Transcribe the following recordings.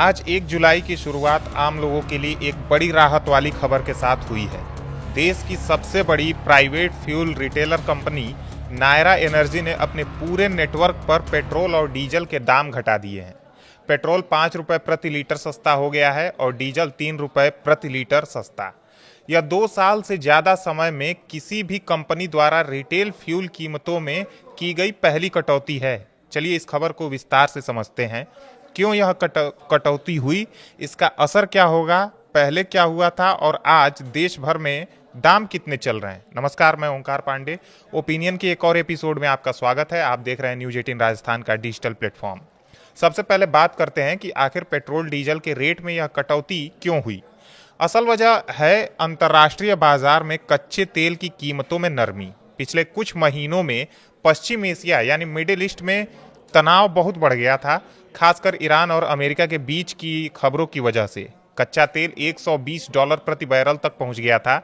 आज 1 जुलाई की शुरुआत आम लोगों के लिए एक बड़ी राहत वाली खबर के साथ हुई है। देश की सबसे बड़ी private fuel retailer company Nayara Energy ने अपने पूरे नेटवर्क पर पेट्रोल और डीजल के दाम घटा दिए हैं। पेट्रोल 5 रुपये प्रति लीटर सस्ता हो गया है और डीजल 3 रुपये प्रति लीटर सस्ता। यह 2 साल से ज़्यादा समय में किसी भी कंपनी द्वारा रिटेल फ्यूल कीमतों में की गई पहली कटौती है। चलिए इस खबर को विस्तार से समझते हैं। क्यों यह कटौती हुई, इसका असर क्या होगा, पहले क्या हुआ था और आज देश भर में दाम कितने चल रहे हैं। नमस्कार, मैं ओंकार पांडे। ओपिनियन के एक और एपिसोड में आपका स्वागत है। आप देख रहे हैं न्यूज 18 राजस्थान का डिजिटल प्लेटफॉर्म। सबसे पहले बात करते हैं कि आखिर पेट्रोल डीजल के रेट में यह कटौती क्यों हुई। असल वजह है अंतर्राष्ट्रीय बाजार में कच्चे तेल की कीमतों में नरमी। पिछले कुछ महीनों में पश्चिम एशिया यानी मिडिल ईस्ट में तनाव बहुत बढ़ गया था, खासकर ईरान और अमेरिका के बीच की खबरों की वजह से। कच्चा तेल $120 प्रति बैरल तक पहुंच गया था।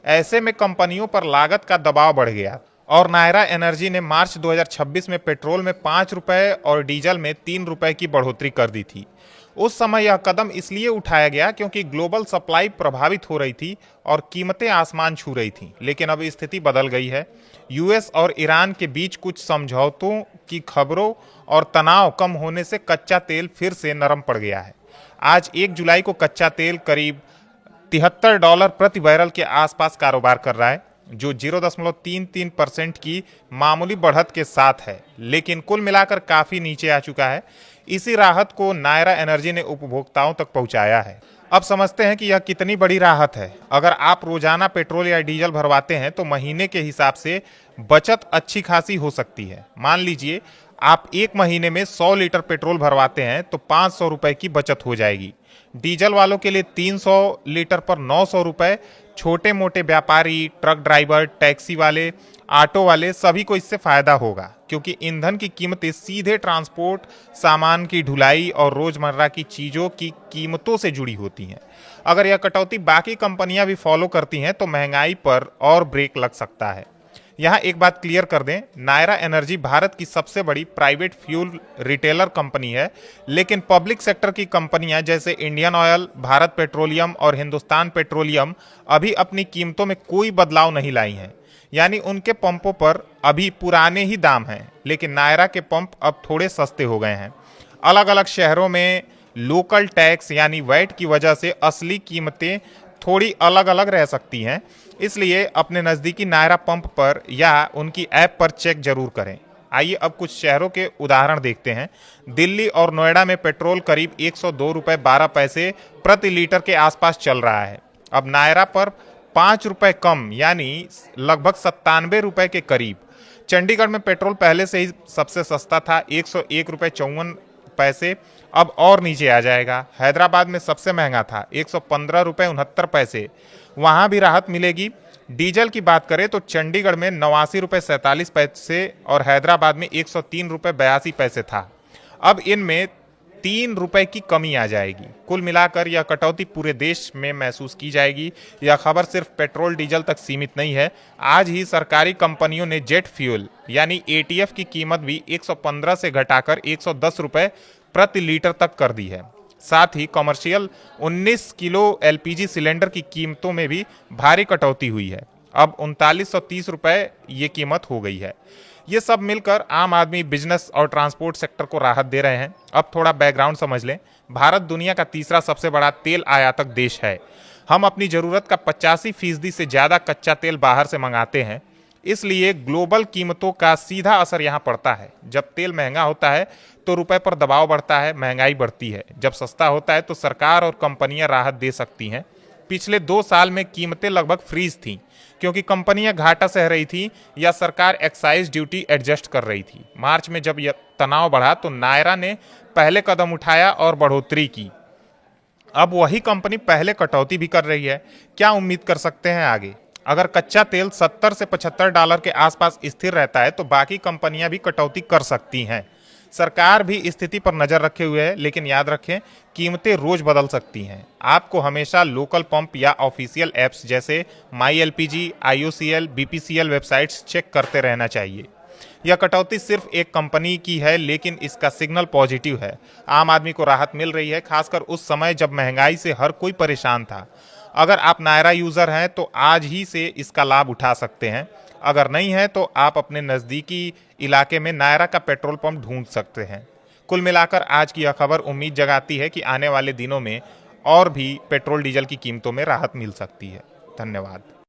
ऐसे में कंपनियों पर लागत का दबाव बढ़ गया और नायरा एनर्जी ने मार्च 2026 में पेट्रोल में 5 रुपये और डीजल में 3 रुपये की बढ़ोतरी कर दी थी। उस समय यह कदम इसलिए उठाया गया क्योंकि ग्लोबल सप्लाई प्रभावित हो रही थी और कीमतें आसमान छू रही थीं। लेकिन अब स्थिति बदल गई है। यूएस और ईरान के बीच कुछ समझौतों की खबरों और तनाव कम होने से कच्चा तेल फिर से नरम पड़ गया है। आज 1 जुलाई को कच्चा तेल करीब $73 प्रति बैरल के आसपास कारोबार कर रहा है, जो 0.33% की मामूली बढ़त के साथ है, लेकिन कुल मिलाकर काफी नीचे आ चुका है। इसी राहत को नायरा एनर्जी ने उपभोक्ताओं तक पहुंचाया है। अब समझते हैं कि यह कितनी बड़ी राहत है। अगर आप रोजाना पेट्रोल या डीजल भरवाते हैं तो महीने के हिसाब से बचत अच्छी खासी हो सकती है। मान लीजिए आप एक महीने में 100 लीटर पेट्रोल भरवाते हैं तो 500 रुपए की बचत हो जाएगी। डीजल वालों के लिए 300 लीटर पर 900 रुपए। छोटे मोटे व्यापारी, ट्रक ड्राइवर, टैक्सी वाले, ऑटो वाले सभी को इससे फायदा होगा, क्योंकि ईंधन की कीमतें सीधे ट्रांसपोर्ट, सामान की ढुलाई और रोजमर्रा की चीजों की कीमतों से जुड़ी होती हैं। अगर यह कटौती बाकी कंपनियां भी फॉलो करती हैं तो महंगाई पर और ब्रेक लग सकता है। यहाँ एक बात क्लियर कर दें, नायरा एनर्जी भारत की सबसे बड़ी प्राइवेट फ्यूल रिटेलर कंपनी है, लेकिन पब्लिक सेक्टर की कंपनियां जैसे इंडियन ऑयल, भारत पेट्रोलियम और हिंदुस्तान पेट्रोलियम अभी अपनी कीमतों में कोई बदलाव नहीं लाई हैं। यानी उनके पंपों पर अभी पुराने ही दाम हैं, लेकिन नायरा के पंप अब थोड़े सस्ते हो गए हैं। अलग अलग शहरों में लोकल टैक्स यानी वैट की वजह से असली कीमतें थोड़ी अलग अलग रह सकती हैं, इसलिए अपने नज़दीकी नायरा पंप पर या उनकी ऐप पर चेक जरूर करें। आइए अब कुछ शहरों के उदाहरण देखते हैं। दिल्ली और नोएडा में पेट्रोल करीब 102 रुपये 12 पैसे प्रति लीटर के आसपास चल रहा है। अब नायरा पर 5 रुपये कम यानी लगभग 97 रुपये के करीब। चंडीगढ़ में पेट्रोल पहले से ही सबसे सस्ता था, 101 रुपये 54 पैसे, अब और नीचे आ जाएगा। हैदराबाद में सबसे महंगा था, 115 रुपये 69 पैसे, वहाँ भी राहत मिलेगी। डीजल की बात करें तो चंडीगढ़ में 89 रुपये 47 पैसे और हैदराबाद में 103 रुपये 82 पैसे था। अब इनमें 3 रुपये की कमी आ जाएगी। कुल मिलाकर यह कटौती पूरे देश में महसूस की जाएगी। यह खबर सिर्फ पेट्रोल डीजल तक सीमित नहीं है। आज ही सरकारी कंपनियों ने जेट फ्यूल यानी एटीएफ की कीमत भी 115 से घटाकर 110 रुपये प्रति लीटर तक कर दी है। साथ ही कमर्शियल 19 किलो एलपीजी सिलेंडर की कीमतों में भी भारी कटौती हुई है। अब 3930 रुपये ये कीमत हो गई है। ये सब मिलकर आम आदमी, बिजनेस और ट्रांसपोर्ट सेक्टर को राहत दे रहे हैं। अब थोड़ा बैकग्राउंड समझ लें। भारत दुनिया का तीसरा सबसे बड़ा तेल आयातक देश है। हम अपनी ज़रूरत का 85% से ज़्यादा कच्चा तेल बाहर से मंगाते हैं, इसलिए ग्लोबल कीमतों का सीधा असर यहाँ पड़ता है। जब तेल महंगा होता है तो रुपए पर दबाव बढ़ता है, महंगाई बढ़ती है। जब सस्ता होता है तो सरकार और कंपनियां राहत दे सकती हैं। पिछले 2 साल में कीमतें लगभग फ्रीज थीं, क्योंकि कंपनियां घाटा सह रही थी या सरकार एक्साइज ड्यूटी एडजस्ट कर रही थी। मार्च में जब यह तनाव बढ़ा तो नायरा ने पहले कदम उठाया और बढ़ोतरी की। अब वही कंपनी पहले कटौती भी कर रही है। क्या उम्मीद कर सकते हैं आगे? अगर कच्चा तेल $70 से $75 के आसपास स्थिर रहता है तो बाकी कंपनियां भी कटौती कर सकती हैं। सरकार भी स्थिति पर नजर रखे हुए है, लेकिन याद रखें कीमतें रोज बदल सकती हैं। आपको हमेशा लोकल पंप या ऑफिशियल ऐप्स जैसे my LPG, IOCL, BPCL websites check करते रहना चाहिए। यह कटौती सिर्फ एक कंपनी की है, लेकिन इसका सिग्नल पॉजिटिव है। आम आदमी को राहत मिल रही है, खासकर उस समय जब महंगाई से हर कोई परेशान था। अगर आप नायरा यूजर हैं तो आज ही से इसका लाभ उठा सकते हैं। अगर नहीं है तो आप अपने नजदीकी इलाके में नायरा का पेट्रोल पंप ढूंढ सकते हैं। कुल मिलाकर आज की यह खबर उम्मीद जगाती है कि आने वाले दिनों में और भी पेट्रोल डीजल की कीमतों में राहत मिल सकती है। धन्यवाद।